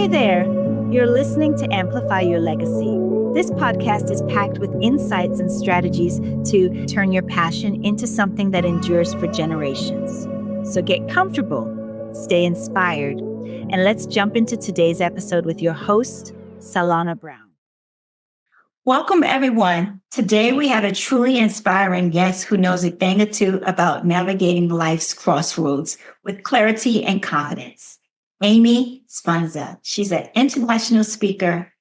Hey there! You're listening to Amplify Your Legacy. This podcast is packed with insights and strategies to turn your passion into something that endures for generations. So get comfortable, stay inspired, and let's jump into today's episode with your host, Salana Brown. Welcome, everyone. Today, we have a truly inspiring guest who knows a thing or two about navigating life's crossroads with clarity and confidence. Amie Sponza. She's an international speaker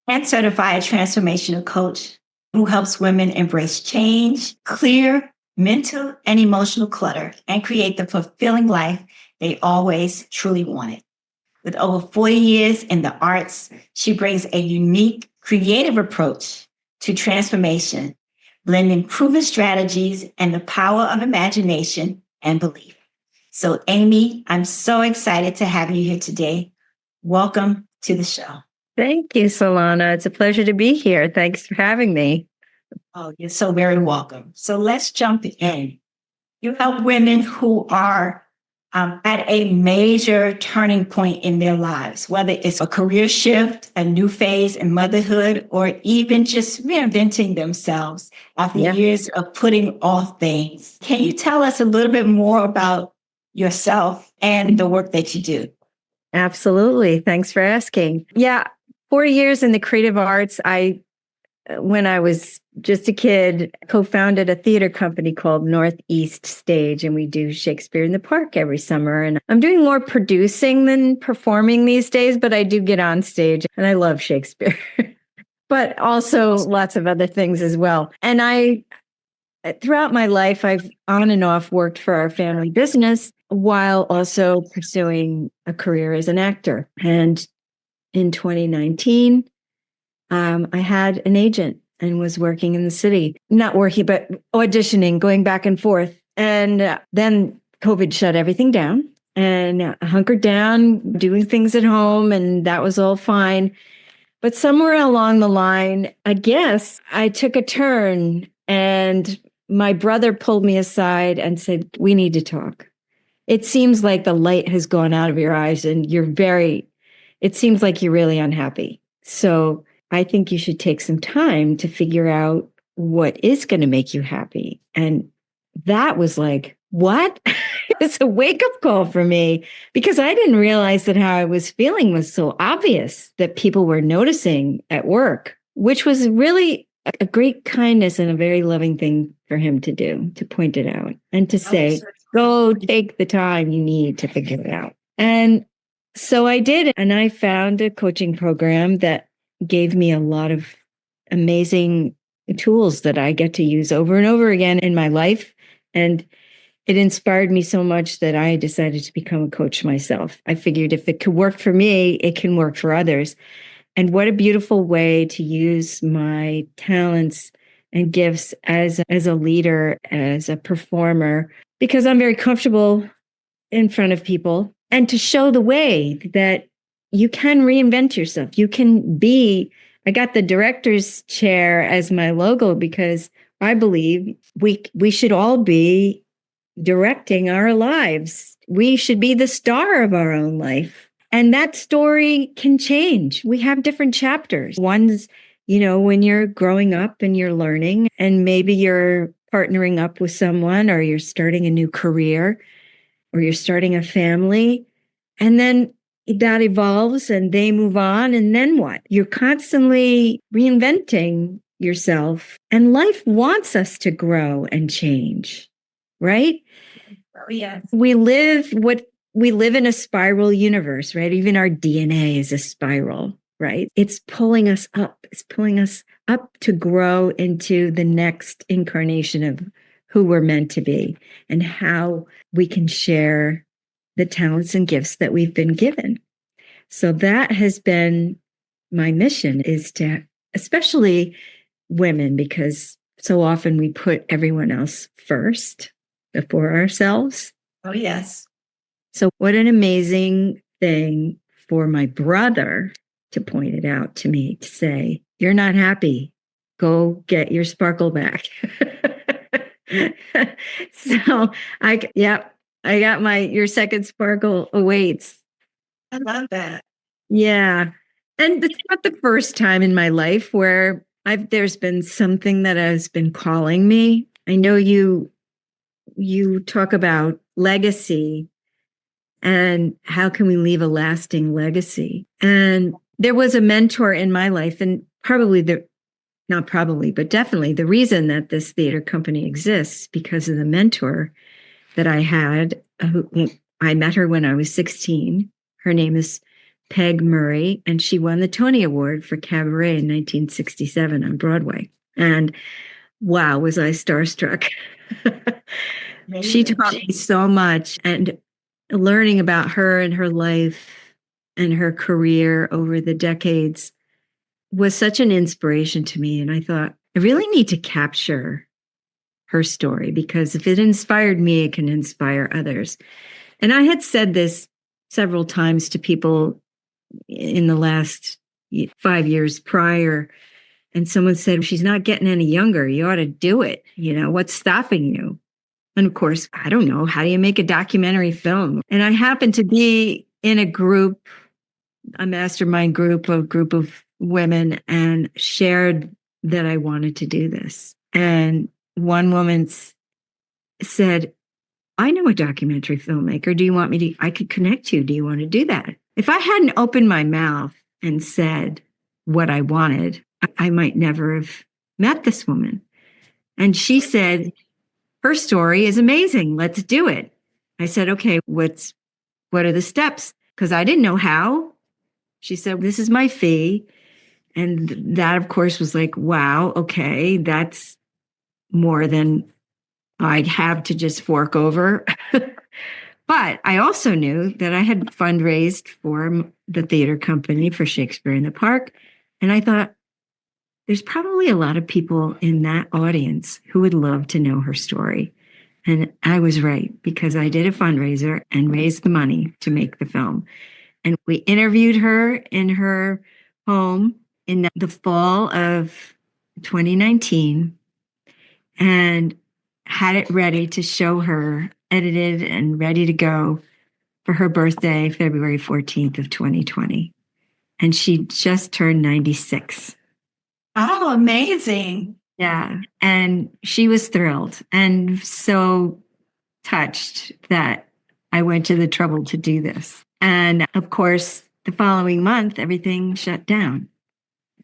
and certified transformational coach who helps women embrace change, clear mental and emotional clutter, and create the fulfilling life they always truly wanted. With over 40 years in the arts, she brings a unique, creative approach to transformation, blending proven strategies and the power of imagination and belief. So, Amie, I'm so excited to have you here today. Welcome to the show. Thank you, Solana. It's a pleasure to be here. Thanks for having me. Oh, you're so very welcome. So let's jump in. You help women who are at a major turning point in their lives, whether it's a career shift, a new phase in motherhood, or even just reinventing themselves after years of putting off things. Can you tell us a little bit more about yourself and the work that you do? Absolutely. Thanks for asking. Yeah, 4 years in the creative arts. When I was just a kid, co-founded a theater company called Northeast Stage, and we do Shakespeare in the Park every summer. And I'm doing more producing than performing these days, but I do get on stage and I love Shakespeare, but also lots of other things as well. And throughout my life, I've on and off worked for our family business while also pursuing a career as an actor. And in 2019, I had an agent and was working in the city, not working, but auditioning, going back and forth. And then COVID shut everything down and I hunkered down, doing things at home, and that was all fine. But somewhere along the line, I guess I took a turn and my brother pulled me aside and said, "We need to talk. It seems like the light has gone out of your eyes and it seems like you're really unhappy. So I think you should take some time to figure out what is going to make you happy." And that was like, what? It's a wake-up call for me because I didn't realize that how I was feeling was so obvious that people were noticing at work, which was really a great kindness and a very loving thing for him to do, to point it out and to say, go take the time you need to figure it out. And so I did, and I found a coaching program that gave me a lot of amazing tools that I get to use over and over again in my life. And it inspired me so much that I decided to become a coach myself. I figured if it could work for me, it can work for others. And what a beautiful way to use my talents and gifts as a leader, as a performer, because I'm very comfortable in front of people, and to show the way that you can reinvent yourself. You can be, I got the director's chair as my logo because I believe we should all be directing our lives. We should be the star of our own life. And that story can change. We have different chapters. One's, when you're growing up and you're learning, and maybe you're partnering up with someone, or you're starting a new career, or you're starting a family, and then that evolves and they move on. And then what? You're constantly reinventing yourself. And life wants us to grow and change, right? Oh, yeah. We live in a spiral universe, right? Even our DNA is a spiral, right? It's pulling us up. It's pulling us up to grow into the next incarnation of who we're meant to be and how we can share the talents and gifts that we've been given. So that has been my mission, is to, especially women, because so often we put everyone else first before ourselves. Oh, yes. So what an amazing thing for my brother to point it out to me, to say, "You're not happy. Go get your sparkle back." So I got your second sparkle awaits. I love that. Yeah. And it's not the first time in my life where there's been something that has been calling me. I know you talk about legacy and how can we leave a lasting legacy. And there was a mentor in my life, and not probably, but definitely the reason that this theater company exists because of the mentor that I had. I met her when I was 16. Her name is Peg Murray, and she won the Tony Award for Cabaret in 1967 on Broadway. And wow, was I starstruck. She taught me so much, and learning about her and her life and her career over the decades was such an inspiration to me. And I thought, I really need to capture her story because if it inspired me, it can inspire others. And I had said this several times to people in the last 5 years prior. And someone said, she's not getting any younger. You ought to do it. What's stopping you? And of course, I don't know. How do you make a documentary film? And I happened to be in a mastermind group, a group of women, and shared that I wanted to do this. And one woman said, I know a documentary filmmaker. Do you want me to? I could connect you. Do you want to do that? If I hadn't opened my mouth and said what I wanted, I might never have met this woman. And she said, her story is amazing. Let's do it. I said, okay, what are the steps? Because I didn't know how. She said, this is my fee. And that, of course, was like, wow, okay, that's more than I'd have to just fork over. But I also knew that I had fundraised for the theater company for Shakespeare in the Park. And I thought, there's probably a lot of people in that audience who would love to know her story. And I was right because I did a fundraiser and raised the money to make the film. And we interviewed her in her home in the fall of 2019 and had it ready to show her, edited and ready to go for her birthday, February 14th of 2020. And she just turned 96. Oh, amazing. Yeah. And she was thrilled and so touched that I went to the trouble to do this. And of course, the following month, everything shut down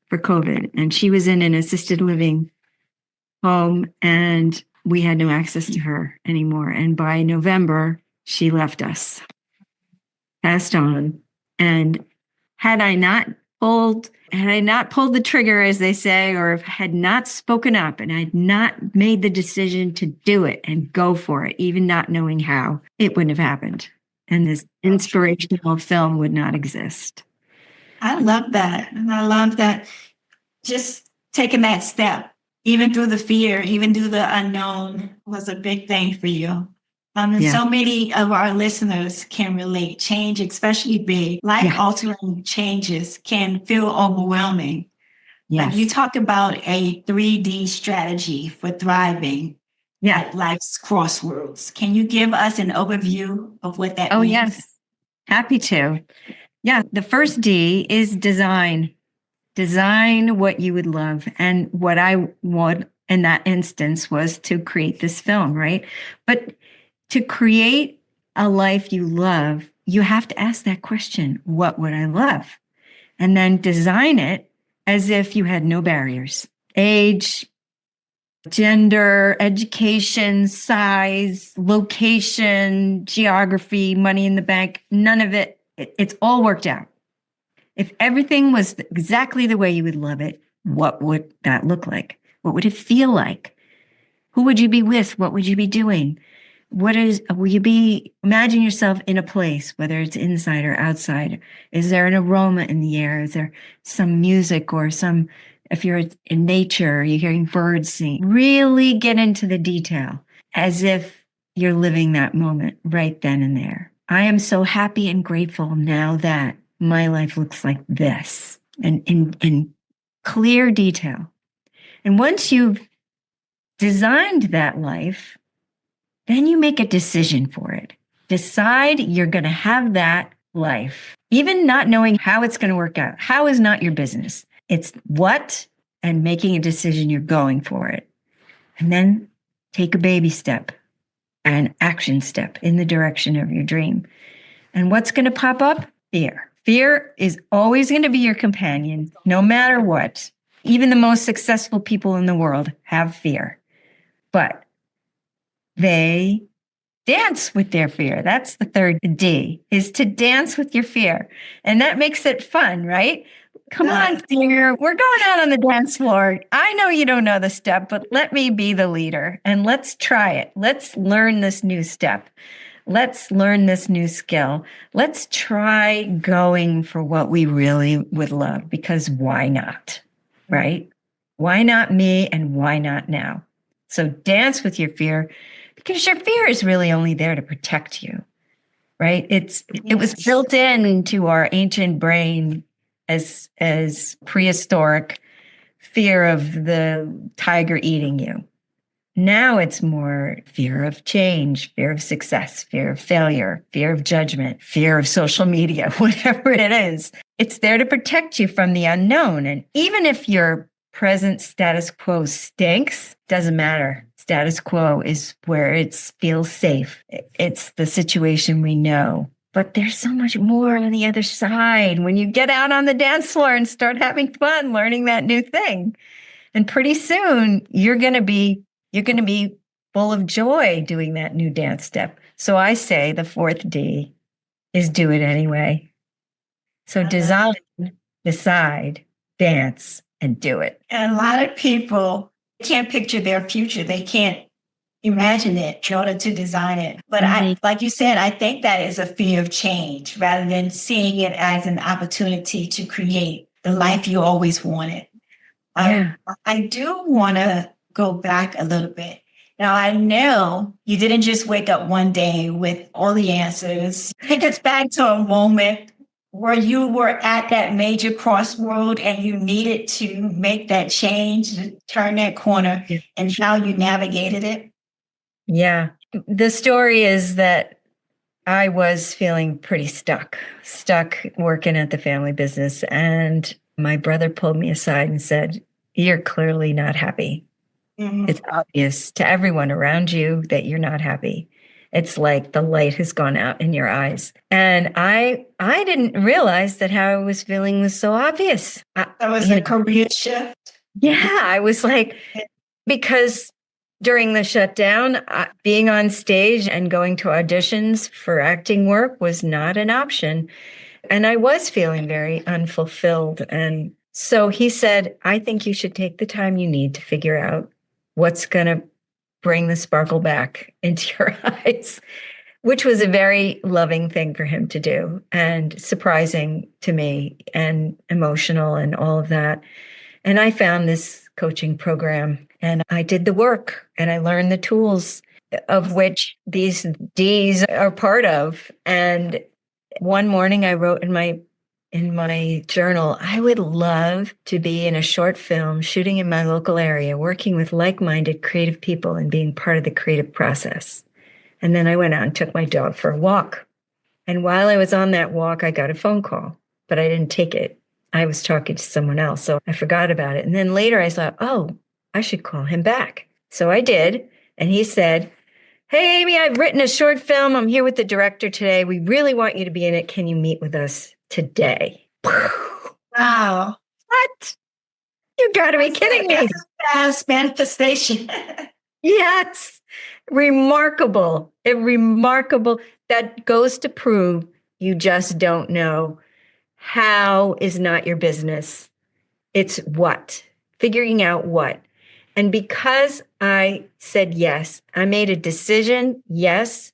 for COVID. And she was in an assisted living home and we had no access to her anymore. And by November, she left us, passed on. And had I not pulled the trigger, as they say, or had not spoken up and I'd not made the decision to do it and go for it, even not knowing how, it wouldn't have happened. And this inspirational film would not exist. I love that. And I love that just taking that step, even through the fear, even through the unknown was a big thing for you. And so many of our listeners can relate. Change, especially big, life-altering changes can feel overwhelming. Yes. You talked about a 3D strategy for thriving at life's crossroads. Can you give us an overview of what that means? Oh, yes. Happy to. Yeah. The first D is design. Design what you would love. And what I want in that instance was to create this film, right? But to create a life you love, you have to ask that question, what would I love? And then design it as if you had no barriers. Age, gender, education, size, location, geography, money in the bank, none of it. It's all worked out. If everything was exactly the way you would love it, what would that look like? What would it feel like? Who would you be with? What would you be doing? Imagine yourself in a place, whether it's inside or outside. Is there an aroma in the air? Is there some music or if you're in nature, you're hearing birds sing? Really get into the detail as if you're living that moment right then and there. I am so happy and grateful now that my life looks like this and in clear detail. And once you've designed that life, then you make a decision for it. Decide you're going to have that life. Even not knowing how it's going to work out. How is not your business. It's what and making a decision you're going for it. And then take a baby step, an action step in the direction of your dream. And what's going to pop up? Fear. Fear is always going to be your companion, no matter what. Even the most successful people in the world have fear, but they dance with their fear. That's the third D, is to dance with your fear. And that makes it fun, right? Come on, fear. We're going out on the dance floor. I know you don't know the step, but let me be the leader and let's try it. Let's learn this new step. Let's learn this new skill. Let's try going for what we really would love, because why not? Right? Why not me and why not now? So dance with your fear, because your fear is really only there to protect you, right? It was built into our ancient brain as prehistoric fear of the tiger eating you. Now it's more fear of change, fear of success, fear of failure, fear of judgment, fear of social media, whatever it is. It's there to protect you from the unknown. And even if your present status quo stinks, doesn't matter. Status quo is where it feels safe. It's the situation we know. But there's so much more on the other side when you get out on the dance floor and start having fun learning that new thing. And pretty soon you're going to be full of joy doing that new dance step. So I say the fourth D is do it anyway. So design, decide, dance, and do it. And a lot of people can't picture their future. They can't imagine it in order to design it. But like you said, I think that is a fear of change rather than seeing it as an opportunity to create the life you always wanted. I do want to go back a little bit. Now, I know you didn't just wake up one day with all the answers. Take us back to a moment where you were at that major crossroad and you needed to make that change, turn that corner, and how you navigated it. Yeah. The story is that I was feeling pretty stuck working at the family business. And my brother pulled me aside and said, "You're clearly not happy. Mm-hmm. It's obvious to everyone around you that you're not happy. It's like the light has gone out in your eyes." And I didn't realize that how I was feeling was so obvious. That was a career shift. Yeah, I was like, because during the shutdown, being on stage and going to auditions for acting work was not an option. And I was feeling very unfulfilled. And so he said, "I think you should take the time you need to figure out what's going to bring the sparkle back into your eyes," which was a very loving thing for him to do and surprising to me and emotional and all of that. And I found this coaching program and I did the work and I learned the tools of which these Ds are part of. And one morning I wrote in my journal, "I would love to be in a short film shooting in my local area, working with like-minded creative people and being part of the creative process." And then I went out and took my dog for a walk. And while I was on that walk, I got a phone call, but I didn't take it. I was talking to someone else, so I forgot about it. And then later I thought, oh, I should call him back. So I did. And he said, "Hey, Amie, I've written a short film. I'm here with the director today. We really want you to be in it. Can you meet with us today?" Wow. What? You got to be kidding me. That's a fast manifestation. Yes. Remarkable. Remarkable. That goes to prove you just don't know. How is not your business. It's what. Figuring out what. And because I said yes, I made a decision. Yes,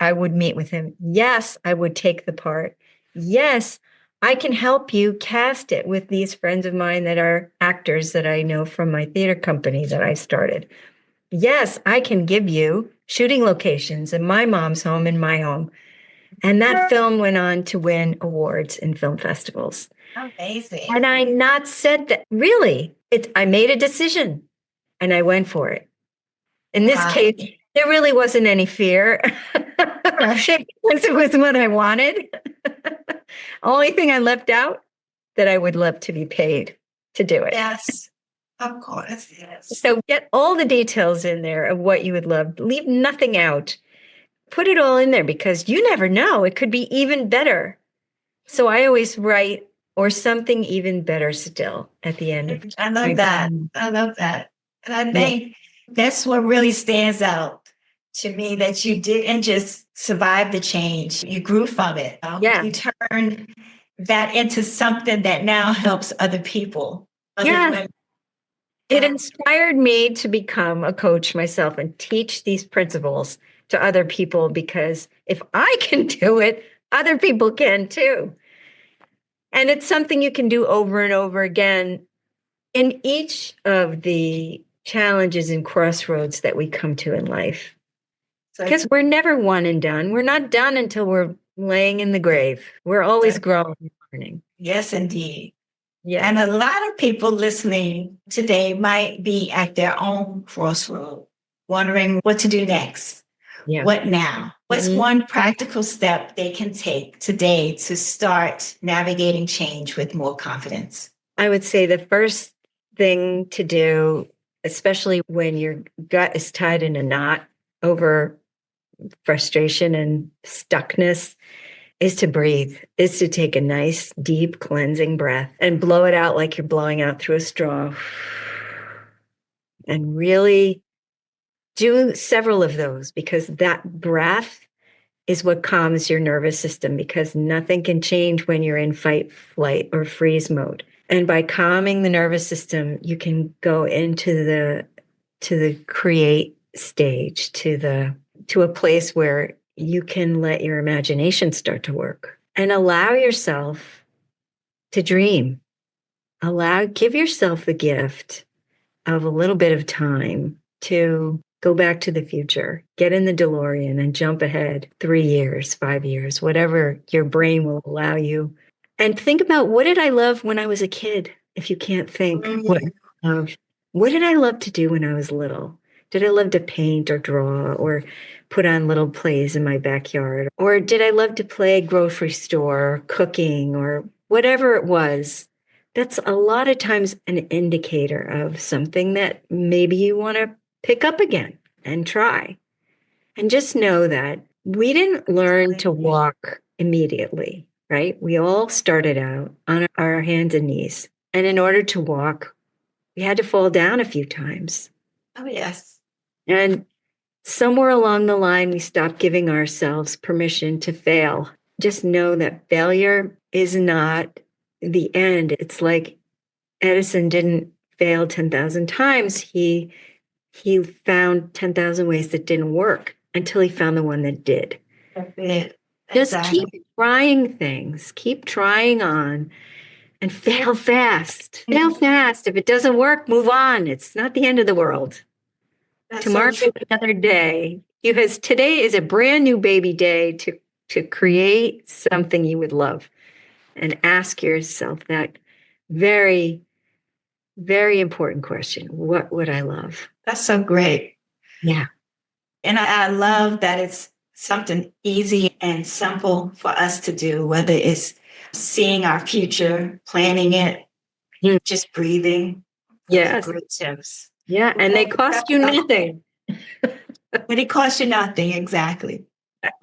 I would meet with him. Yes, I would take the part. Yes, I can help you cast it with these friends of mine that are actors that I know from my theater company that I started. Yes, I can give you shooting locations in my mom's home and my home. And that film went on to win awards in film festivals. Amazing. And I not said that. Really, I made a decision and I went for it. In this case, there really wasn't any fear. It was what I wanted. Only thing I left out that I would love to be paid to do it. Yes, of course. Yes. So get all the details in there of what you would love. Leave nothing out. Put it all in there because you never know. It could be even better. So I always write or something even better still at the end of I love that. I love that. And I think that's what really stands out to me, that you didn't just survive the change. You grew from it. Yeah. You turned that into something that now helps other people. Yeah. It inspired me to become a coach myself and teach these principles to other people, because if I can do it, other people can too. And it's something you can do over and over again in each of the challenges and crossroads that we come to in life. Because we're never one and done. We're not done until we're laying in the grave. We're always growing and learning. Yes, indeed. Yeah. And a lot of people listening today might be at their own crossroad, wondering what to do next. Yeah. What now? What's one practical step they can take today to start navigating change with more confidence? I would say the first thing to do, especially when your gut is tied in a knot over frustration and stuckness, is to breathe, is to take a nice, deep, cleansing breath and blow it out like you're blowing out through a straw. And really do several of those, because that breath is what calms your nervous system, because nothing can change when you're in fight, flight, or freeze mode. And by calming the nervous system, you can go into the create stage, to a place where you can let your imagination start to work and allow yourself to dream. Give yourself the gift of a little bit of time to go back to the future, get in the DeLorean and jump ahead 3 years, 5 years, whatever your brain will allow you. And think about, what did I love when I was a kid? If you can't think, what did I love to do when I was little? Did I love to paint or draw or put on little plays in my backyard? Or did I love to play grocery store, cooking, or whatever it was? That's a lot of times an indicator of something that maybe you want to pick up again and try. And just know that we didn't learn to walk immediately, right? We all started out on our hands and knees. And in order to walk, we had to fall down a few times. Oh, yes. And somewhere along the line, we stopped giving ourselves permission to fail. Just know that failure is not the end. It's like Edison didn't fail 10,000 times. He found 10,000 ways that didn't work until he found the one that did. Just keep trying things. Keep trying on and fail fast. Fail fast. If it doesn't work, move on. It's not the end of the world. Tomorrow is another day. Because today is a brand new baby day to create something you would love. And ask yourself that very, very important question. What would I love? That's so great. Yeah. And I love that it's something easy and simple for us to do, whether it's seeing our future, planning it, just breathing. Yes. Great tips. Yeah. And they cost you nothing. But it costs you nothing. Exactly.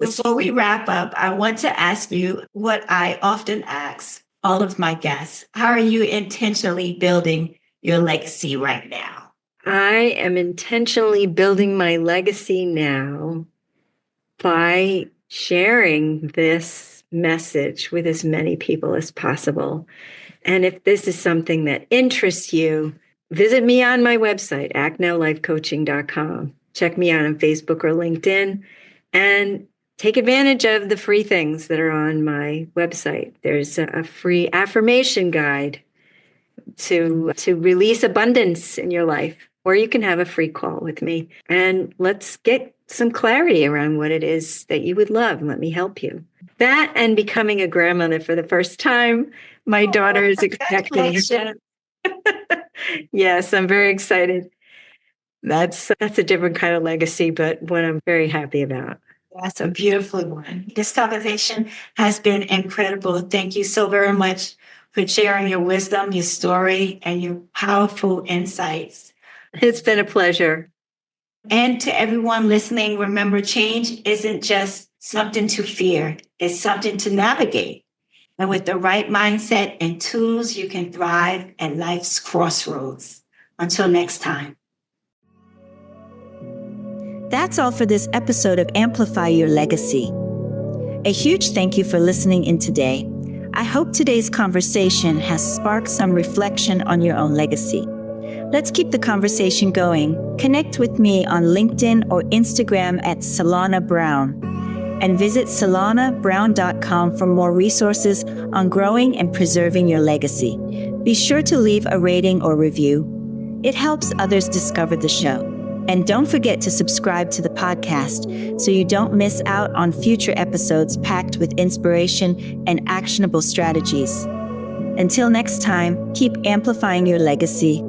Before we wrap up, I want to ask you what I often ask all of my guests. How are you intentionally building your legacy right now? I am intentionally building my legacy now by sharing this message with as many people as possible. And if this is something that interests you, visit me on my website, actnowlifecoaching.com. Check me out on Facebook or LinkedIn and take advantage of the free things that are on my website. There's a free affirmation guide to release abundance in your life, or you can have a free call with me. And let's get some clarity around what it is that you would love, and let me help you. That and becoming a grandmother for the first time. My daughter is expecting. Yes, I'm very excited. That's a different kind of legacy, but one I'm very happy about. That's a beautiful one. This conversation has been incredible. Thank you so very much for sharing your wisdom, your story, and your powerful insights. It's been a pleasure. And to everyone listening, remember, change isn't just something to fear. It's something to navigate. And with the right mindset and tools, you can thrive at life's crossroads. Until next time. That's all for this episode of Amplify Your Legacy. A huge thank you for listening in today. I hope today's conversation has sparked some reflection on your own legacy. Let's keep the conversation going. Connect with me on LinkedIn or Instagram at Solana Brown. And visit solanabrown.com for more resources on growing and preserving your legacy. Be sure to leave a rating or review. It helps others discover the show. And don't forget to subscribe to the podcast so you don't miss out on future episodes packed with inspiration and actionable strategies. Until next time, keep amplifying your legacy.